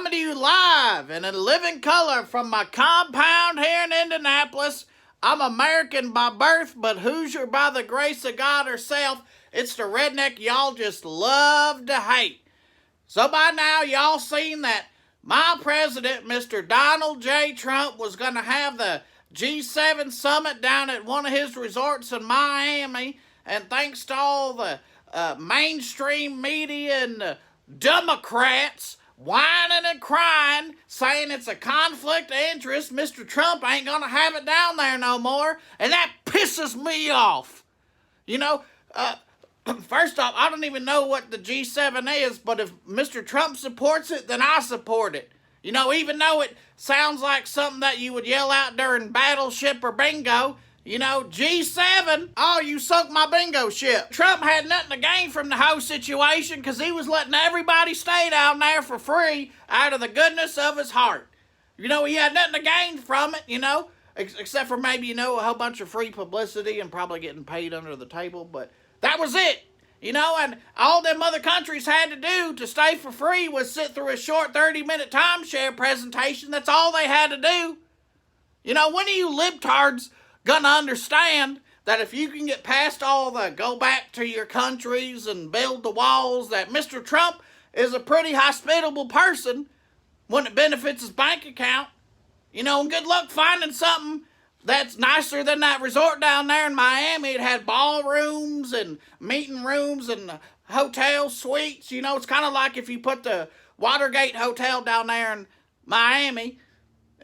coming to you live and in living color from my compound here in Indianapolis. I'm American by birth, but Hoosier by the grace of God herself. It's the redneck y'all just love to hate. So by now, y'all seen that my president, Mr. Donald J. Trump, was going to have the G7 summit down at one of his resorts in Miami. And thanks to all the mainstream media and the DUMOCRATs whining and crying, saying it's a conflict of interest, Mr. Trump ain't going to have it down there no more. And that pisses me off. You know, first off, I don't even know what the G7 is, but if Mr. Trump supports it, then I support it. You know, even though it sounds like something that you would yell out during Battleship or Bingo, you know, G7, oh, you sunk my bingo ship. Trump had nothing to gain from the whole situation because he was letting everybody stay down there for free out of the goodness of his heart. You know, he had nothing to gain from it, you know, except for maybe, you know, a whole bunch of free publicity and probably getting paid under the table, but that was it. You know, and all them other countries had to do to stay for free was sit through a short 30-minute timeshare presentation. That's all they had to do. You know, when are you libtards gonna understand that if you can get past all the go back to your countries and build the walls, that Mr. Trump is a pretty hospitable person when it benefits his bank account? You know, and good luck finding something that's nicer than that resort down there in Miami. It had ballrooms and meeting rooms and hotel suites. You know, it's kind of like if you put the Watergate Hotel down there in Miami.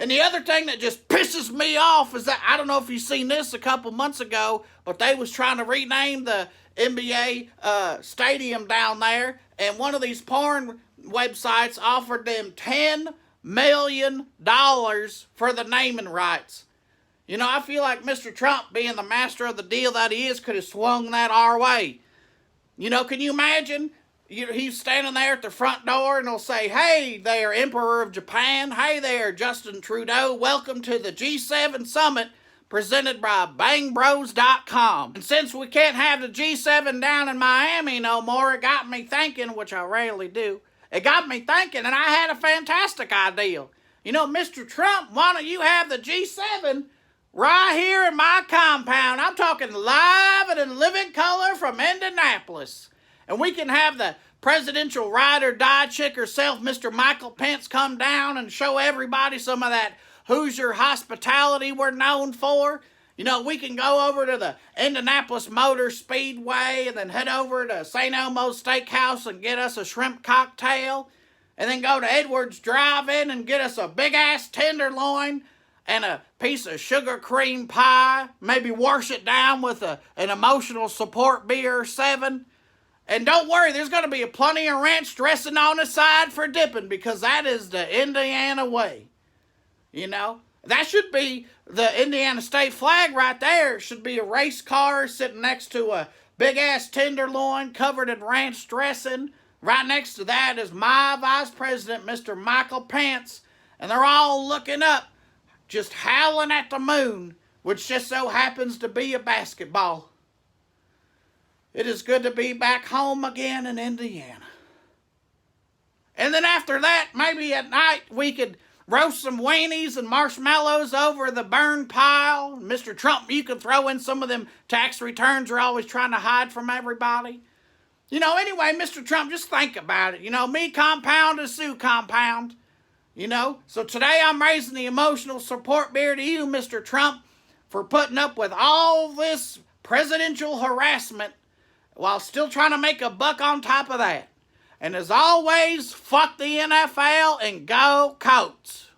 And the other thing that just pisses me off is that, I don't know if you've seen this a couple months ago, but they was trying to rename the NBA stadium down there, and one of these porn websites offered them $10 million for the naming rights. You know, I feel like Mr. Trump, being the master of the deal that he is, could have swung that our way. You know, can you imagine? He's standing there at the front door and he'll say, "Hey there, Emperor of Japan. Hey there, Justin Trudeau. Welcome to the G7 summit presented by bangbros.com. And since we can't have the G7 down in Miami no more, it got me thinking, which I rarely do. It got me thinking, and I had a fantastic idea. You know, Mr. Trump, why don't you have the G7 right here in my compound? I'm talking live and in living color from Indianapolis. And we can have the presidential ride or die chick herself, Mr. Michael Pence, come down and show everybody some of that Hoosier hospitality we're known for. You know, we can go over to the Indianapolis Motor Speedway and then head over to St. Elmo's Steakhouse and get us a shrimp cocktail. And then go to Edwards Drive-In and get us a big-ass tenderloin and a piece of sugar cream pie. Maybe wash it down with an emotional support beer or 7. And don't worry, there's going to be plenty of ranch dressing on the side for dipping, because that is the Indiana way. You know, that should be the Indiana state flag right there. It should be a race car sitting next to a big-ass tenderloin covered in ranch dressing. Right next to that is my vice president, Mr. Michael Pence. And they're all looking up, just howling at the moon, which just so happens to be a basketball. It is good to be back home again in Indiana. And then after that, maybe at night, we could roast some weenies and marshmallows over the burn pile. Mr. Trump, you can throw in some of them tax returns you're always trying to hide from everybody. You know, anyway, Mr. Trump, just think about it. You know, me compound is Sue compound. You know, so today I'm raising the emotional support beer to you, Mr. Trump, for putting up with all this presidential harassment while still trying to make a buck on top of that. And as always, fuck the NFL and go Colts.